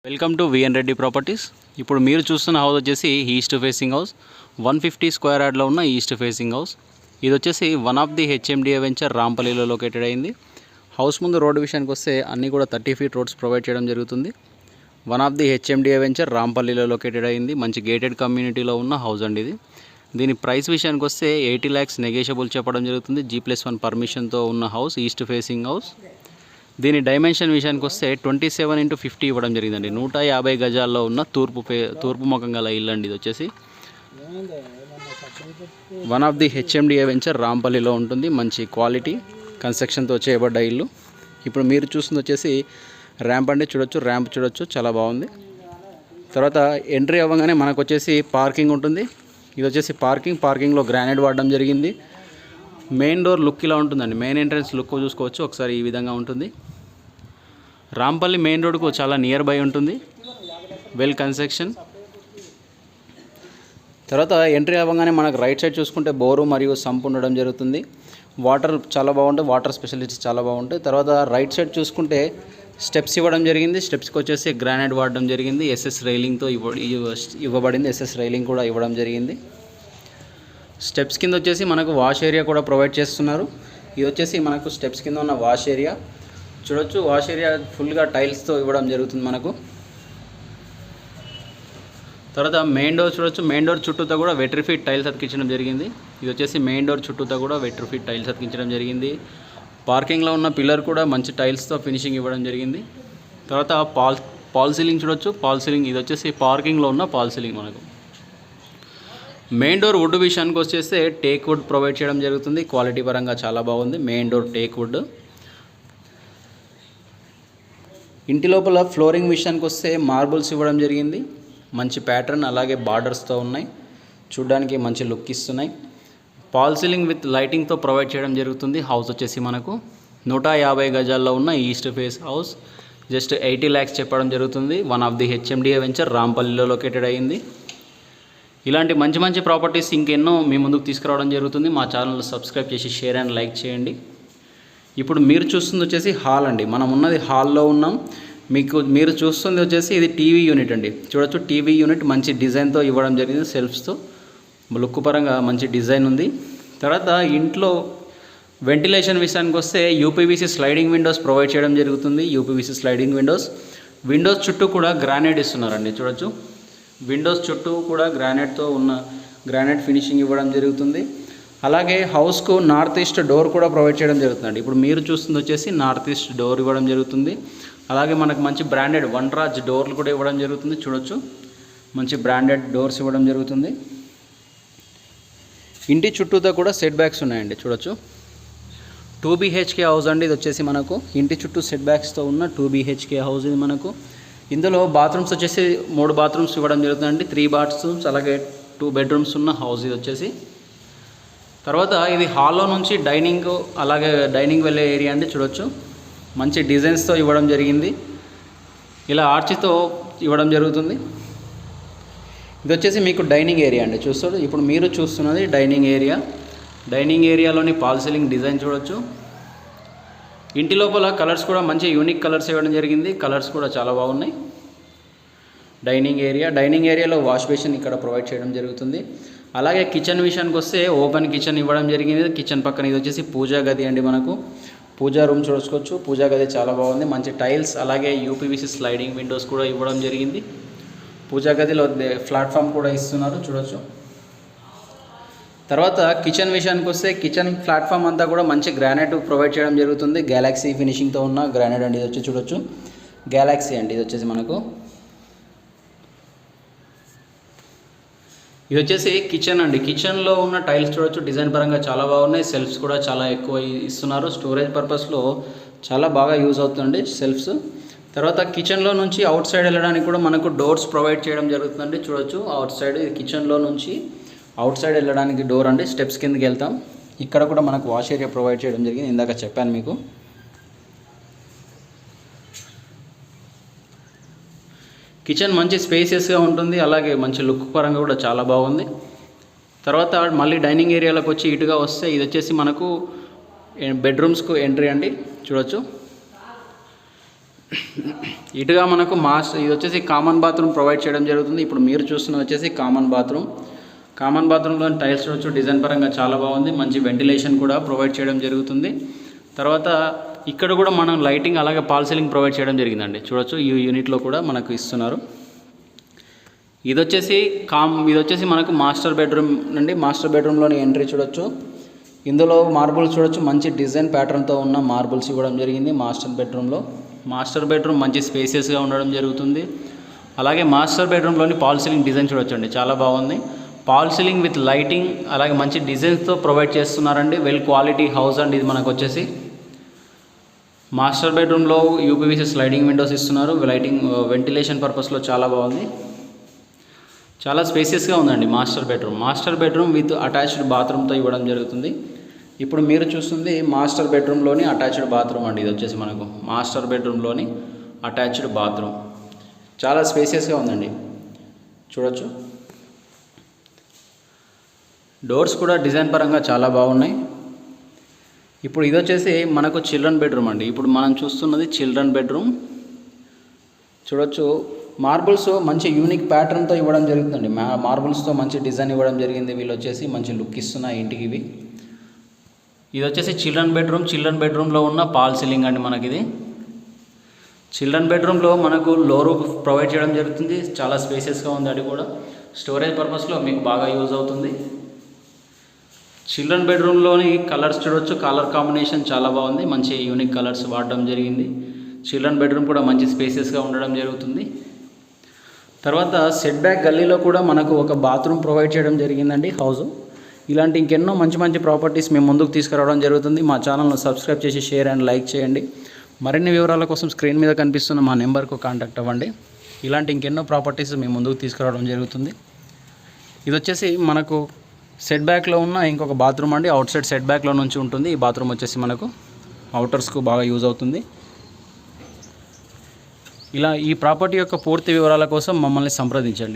Welcome to VN Reddy properties. ఇప్పుడు మీరు చూస్తున్న హౌస్ వచ్చేసి ఈస్ట్ ఫేసింగ్ హౌస్, 150 స్క్వేర్ యార్డ్లో ఉన్న ఈస్ట్ ఫేసింగ్ హౌస్. ఇది వచ్చేసి one of the HMDA venture రాంపల్లిలో లొకేటెడ్ అయింది. హౌస్ ముందు రోడ్డు విషయానికి వస్తే అన్నీ కూడా 30 ఫీట్ రోడ్స్ ప్రొవైడ్ చేయడం జరుగుతుంది. One of the HMDA venture రాంపల్లిలో లొకేటెడ్ అయింది. మంచి గేటెడ్ కమ్యూనిటీలో ఉన్న హౌస్ అండి ఇది. దీని ప్రైస్ విషయానికి వస్తే 80 lakhs నెగోషియబుల్ చెప్పడం జరుగుతుంది. G+1 పర్మిషన్తో ఉన్న హౌస్, ఈస్ట్ ఫేసింగ్ హౌస్. దీని డైమెన్షన్ విషయానికి వస్తే 27x50 ఇవ్వడం జరిగిందండి. 150 గజాల్లో ఉన్న తూర్పు ముఖం గల ఇల్లు అండి. ఇది వచ్చేసి one of the HMDA venture రాంపల్లిలో ఉంటుంది. మంచి క్వాలిటీ కన్స్ట్రక్షన్తో చేయబడ్డ ఇల్లు. ఇప్పుడు మీరు చూస్తుంది వచ్చేసి ర్యాంప్ అండి. ర్యాంప్ చూడొచ్చు, చాలా బాగుంది. తర్వాత ఎంట్రీ అవ్వగానే మనకు వచ్చేసి పార్కింగ్ ఉంటుంది. ఇది వచ్చేసి పార్కింగ్లో గ్రానైట్ వాడడం జరిగింది. మెయిన్ డోర్ లుక్ ఇలా ఉంటుందండి. మెయిన్ ఎంట్రన్స్ లుక్ చూసుకోవచ్చు ఒకసారి. ఈ విధంగా ఉంటుంది. రాంపల్లి మెయిన్ రోడ్కు చాలా నియర్ బై ఉంటుంది. Well construction. తర్వాత ఎంట్రీ అవ్వగానే మనకు రైట్ సైడ్ చూసుకుంటే బోరు మరియు సంప్ ఉండడం జరుగుతుంది. వాటర్ చాలా బాగుంటాయి. వాటర్ ఫెసిలిటీస్ చాలా బాగుంటాయి. తర్వాత రైట్ సైడ్ చూసుకుంటే స్టెప్స్ ఇవ్వడం జరిగింది. స్టెప్స్కి వచ్చేసి గ్రానైట్ వాడడం జరిగింది. ఎస్ఎస్ రైలింగ్తో ఇవ్వబడింది. ఎస్ఎస్ రైలింగ్ కూడా ఇవ్వడం జరిగింది. స్టెప్స్ కింద వచ్చేసి మనకు వాష్ ఏరియా కూడా ప్రొవైడ్ చేస్తున్నారు. ఇది వచ్చేసి మనకు స్టెప్స్ కింద ఉన్న వాష్ ఏరియా చూడొచ్చు. వాష్ ఏరియా ఫుల్గా టైల్స్తో ఇవ్వడం జరుగుతుంది మనకు. తర్వాత మెయిన్ డోర్ చూడొచ్చు. మెయిన్ డోర్ చుట్టూతో కూడా వెట్రిఫిట్ టైల్స్ అతికించడం జరిగింది. ఇది వచ్చేసి మెయిన్ డోర్ చుట్టూతో కూడా వెట్రిఫిట్ టైల్స్ అతికించడం జరిగింది. పార్కింగ్లో ఉన్న పిల్లర్ కూడా మంచి టైల్స్తో ఫినిషింగ్ ఇవ్వడం జరిగింది. తర్వాత పాల్ సీలింగ్ చూడొచ్చు. పాల్ సీలింగ్ ఇది వచ్చేసి పార్కింగ్లో ఉన్న పాల్ సీలింగ్ మనకు. మెయిన్ డోర్ వుడ్ విషయానికి వచ్చేస్తే టేక్ వుడ్ ప్రొవైడ్ చేయడం జరుగుతుంది. క్వాలిటీ పరంగా చాలా బాగుంది. Main door teak wood. ఇంటి లోపల ఫ్లోరింగ్ విషయానికి వస్తే మార్బుల్స్ ఇవ్వడం జరిగింది. మంచి ప్యాటర్న్ అలాగే బార్డర్స్తో ఉన్నాయి. చూడ్డానికి మంచి లుక్ ఇస్తున్నాయి. పాల్ సీలింగ్ విత్ లైటింగ్తో ప్రొవైడ్ చేయడం జరుగుతుంది. హౌస్ వచ్చేసి మనకు 150 గజాల్లో ఉన్న east face house. Just 80 lakhs చెప్పడం జరుగుతుంది. One of the HMDA venture రాంపల్లిలో లొకేటెడ్ అయింది. ఇలాంటి మంచి మంచి ప్రాపర్టీస్ ఇంకెన్నో మీ ముందుకు తీసుకురావడం జరుగుతుంది. మా ఛానల్ సబ్స్క్రైబ్ చేసి షేర్ అండ్ లైక్ చేయండి. ఇప్పుడు మీరు చూస్తుంది వచ్చేసి హాల్ అండి. మనం ఉన్నది హాల్లో ఉన్నాం. మీరు చూస్తుంది వచ్చేసి ఇది టీవీ యూనిట్ అండి. చూడొచ్చు, టీవీ యూనిట్ మంచి డిజైన్తో ఇవ్వడం జరిగింది. సెల్ఫ్స్తో లుక్ పరంగా మంచి డిజైన్ ఉంది. తర్వాత ఇంట్లో వెంటిలేషన్ విషయానికి వస్తే యూపీవీసీ స్లైడింగ్ విండోస్ ప్రొవైడ్ చేయడం జరుగుతుంది. యూపీవీసీ స్లైడింగ్ విండోస్ చుట్టూ కూడా గ్రానైట్ ఇస్తున్నారండి. చూడొచ్చు, విండోస్ చుట్టూ కూడా గ్రానైట్ ఫినిషింగ్ ఇవ్వడం జరుగుతుంది. అలాగే హౌస్కు నార్త్ ఈస్ట్ డోర్ కూడా ప్రొవైడ్ చేయడం జరుగుతుంది. ఇప్పుడు మీరు చూస్తుంది వచ్చేసి నార్త్ ఈస్ట్ డోర్ ఇవ్వడం జరుగుతుంది. అలాగే మనకు మంచి బ్రాండెడ్ వన్రాజ్ డోర్లు కూడా ఇవ్వడం జరుగుతుంది. చూడొచ్చు, మంచి బ్రాండెడ్ డోర్స్ ఇవ్వడం జరుగుతుంది. ఇంటి చుట్టూతో కూడా సెట్ బ్యాక్స్ ఉన్నాయండి. చూడొచ్చు, 2 BHK హౌస్ అండి. ఇది వచ్చేసి మనకు ఇంటి చుట్టూ సెట్ బ్యాక్స్తో ఉన్న 2 BHK హౌస్ ఇది మనకు. ఇందులో బాత్రూమ్స్ వచ్చేసి 3 బాత్రూమ్స్ ఇవ్వడం జరుగుతుందండి. 3 బాత్రూమ్స్ అలాగే 2 బెడ్రూమ్స్ ఉన్న హౌస్ ఇది వచ్చేసి. తర్వాత ఇది హాల్లో నుంచి డైనింగ్ వెళ్ళే ఏరియా అండి. చూడొచ్చు, మంచి డిజైన్స్తో ఇవ్వడం జరిగింది. ఇలా ఆర్చితో ఇవ్వడం జరుగుతుంది. ఇది వచ్చేసి మీకు డైనింగ్ ఏరియా అండి. చూస్తారు, ఇప్పుడు మీరు చూస్తున్నది డైనింగ్ ఏరియా. డైనింగ్ ఏరియాలోని పాల్ సీలింగ్ డిజైన్ చూడొచ్చు. ఇంటి లోపల కలర్స్ కూడా మంచి యూనిక్ కలర్స్ ఇవ్వడం జరిగింది. కలర్స్ కూడా చాలా బాగున్నాయి. డైనింగ్ ఏరియాలో వాష్ బేసిన్ ఇక్కడ ప్రొవైడ్ చేయడం జరుగుతుంది. అలాగే కిచెన్ విషయానికి వస్తే ఓపెన్ కిచెన్ ఇవ్వడం జరిగింది. కిచెన్ పక్కన ఇది వచ్చేసి పూజా గది అండి. మనకు పూజా రూమ్ చూసుకోవచ్చు. పూజా గది చాలా బాగుంది. మంచి టైల్స్ అలాగే యూపీవీసీ స్లైడింగ్ విండోస్ కూడా ఇవ్వడం జరిగింది. పూజా గదిలో ప్లాట్ఫామ్ కూడా ఇస్తున్నారు. చూడొచ్చు. తర్వాత కిచెన్ విషయానికి వస్తే కిచెన్ ప్లాట్ఫామ్ అంతా కూడా మంచి గ్రానైట్ ప్రొవైడ్ చేయడం జరుగుతుంది. గ్యాలక్సీ ఫినిషింగ్తో ఉన్న గ్రానైట్ అండి. ఇది వచ్చి చూడొచ్చు, గ్యాలక్సీ అండి. ఇది వచ్చేసి మనకు ఇది వచ్చేసి కిచెన్ అండి. కిచెన్లో ఉన్న టైల్స్ చూడొచ్చు, డిజైన్ పరంగా చాలా బాగున్నాయి. సెల్ఫ్స్ కూడా చాలా ఎక్కువ ఇస్తున్నారు. స్టోరేజ్ పర్పస్లో చాలా బాగా యూజ్ అవుతుందండి సెల్ఫ్స్. తర్వాత కిచెన్లో నుంచి అవుట్ సైడ్ వెళ్ళడానికి కూడా మనకు డోర్స్ ప్రొవైడ్ చేయడం జరుగుతుందండి. చూడొచ్చు, అవుట్ సైడ్ కిచెన్లో నుంచి అవుట్ సైడ్ వెళ్ళడానికి డోర్ అండి. స్టెప్స్ కిందకి వెళ్తాం. ఇక్కడ కూడా మనకు వాష్ ఏరియా ప్రొవైడ్ చేయడం జరిగింది. ఇందాక చెప్పాను మీకు. కిచెన్ మంచి స్పేసియస్గా ఉంటుంది. అలాగే మంచి లుక్ పరంగా కూడా చాలా బాగుంది. తర్వాత మళ్ళీ డైనింగ్ ఏరియాలోకి వచ్చి ఇటుగా వస్తే ఇది వచ్చేసి మనకు బెడ్రూమ్స్కు ఎంట్రీ అండి. చూడొచ్చు, ఇటుగా మనకు ఇది వచ్చేసి కామన్ బాత్రూమ్ ప్రొవైడ్ చేయడం జరుగుతుంది. ఇప్పుడు మీరు చూస్తున్న వచ్చేసి కామన్ బాత్రూంలో టైల్స్ చూడొచ్చు, డిజైన్ పరంగా చాలా బాగుంది. మంచి వెంటిలేషన్ కూడా ప్రొవైడ్ చేయడం జరుగుతుంది. తర్వాత ఇక్కడ కూడా మనం లైటింగ్ అలాగే ఫాల్ సీలింగ్ ప్రొవైడ్ చేయడం జరిగిందండి. చూడొచ్చు ఈ యూనిట్లో కూడా మనకు ఇస్తున్నారు. ఇది వచ్చేసి మనకు మాస్టర్ బెడ్రూమ్ నుండి మాస్టర్ బెడ్రూమ్లోని ఎంట్రీ చూడొచ్చు. ఇందులో మార్బుల్స్ చూడొచ్చు, మంచి డిజైన్ ప్యాటర్న్తో ఉన్న మార్బుల్స్ ఇవ్వడం జరిగింది మాస్టర్ బెడ్రూమ్ మంచి స్పేసియస్గా ఉండడం జరుగుతుంది. అలాగే మాస్టర్ బెడ్రూమ్లోని ఫాల్ సీలింగ్ డిజైన్ చూడొచ్చండి, చాలా బాగుంది. ఫాల్ సీలింగ్ విత్ లైటింగ్ అలాగే మంచి డిజైన్స్తో ప్రొవైడ్ చేస్తున్నారండి. వెల్ క్వాలిటీ హౌస్ అండి ఇది. మనకు వచ్చేసి మాస్టర్ బెడ్రూమ్లో యూపీవీసీ స్లైడింగ్ విండోస్ ఇస్తున్నారు. లైటింగ్ వెంటిలేషన్ పర్పస్లో చాలా బాగుంది. చాలా స్పేసియస్గా ఉందండి మాస్టర్ బెడ్రూమ్ విత్ అటాచ్డ్ బాత్రూమ్తో ఇవ్వడం జరుగుతుంది. ఇప్పుడు మీరు చూస్తుంది మాస్టర్ బెడ్రూమ్లోని అటాచ్డ్ బాత్రూమ్ అండి. ఇది వచ్చేసి మనకు మాస్టర్ బెడ్రూమ్లోని అటాచ్డ్ బాత్రూమ్ చాలా స్పేసియస్గా ఉందండి, చూడొచ్చు. డోర్స్ కూడా డిజైన్ పరంగా చాలా బాగున్నాయి. ఇప్పుడు ఇది వచ్చేసి మనకు చిల్డ్రన్ బెడ్రూమ్ అండి. ఇప్పుడు మనం చూస్తున్నది చిల్డ్రన్ బెడ్రూమ్ చూడొచ్చు. మార్బుల్స్ మంచి యూనిక్ ప్యాటర్న్తో ఇవ్వడం జరుగుతుందండి. మార్బుల్స్తో మంచి డిజైన్ ఇవ్వడం జరిగింది. వీళ్ళు వచ్చేసి మంచి లుక్ ఇస్తున్నాయి ఇంటికి ఇవి. ఇది వచ్చేసి చిల్డ్రన్ బెడ్రూమ్లో ఉన్న ఫాల్ సీలింగ్ అండి. మనకిది చిల్డ్రన్ బెడ్రూమ్లో మనకు లో రూఫ్ ప్రొవైడ్ చేయడం జరుగుతుంది. చాలా స్పేసెస్గా ఉంది. అది కూడా స్టోరేజ్ పర్పస్లో మీకు బాగా యూజ్ అవుతుంది. చిల్డ్రన్ బెడ్రూమ్లోని కలర్స్ చూడొచ్చు, కలర్ కాంబినేషన్ చాలా బాగుంది. మంచి యూనిక్ కలర్స్ వాడడం జరిగింది. చిల్డ్రన్ బెడ్రూమ్ కూడా మంచి స్పేసెస్గా ఉండడం జరుగుతుంది. తర్వాత సెట్ బ్యాక్ గల్లీలో కూడా మనకు ఒక బాత్రూమ్ ప్రొవైడ్ చేయడం జరిగిందండి హౌస్. ఇలాంటి ఇంకెన్నో మంచి ప్రాపర్టీస్ మేము ముందుకు తీసుకురావడం జరుగుతుంది. మా ఛానల్ను సబ్స్క్రైబ్ చేసి షేర్ అండ్ లైక్ చేయండి. మరిన్ని వివరాల కోసం స్క్రీన్ మీద కనిపిస్తున్న మా నెంబర్కు కాంటాక్ట్ అవ్వండి. ఇలాంటి ఇంకెన్నో ప్రాపర్టీస్ మేము ముందుకు తీసుకురావడం జరుగుతుంది. ఇది వచ్చేసి మనకు సెట్ బ్యాక్లో ఉన్న ఇంకొక బాత్రూమ్ అండి. అవుట్ సైడ్ సెట్ బ్యాక్లో నుంచి ఉంటుంది. ఈ బాత్రూమ్ వచ్చేసి మనకు అవుటర్స్కు బాగా యూజ్ అవుతుంది. ఇలా ఈ ప్రాపర్టీ యొక్క పూర్తి వివరాల కోసం మమ్మల్ని సంప్రదించండి.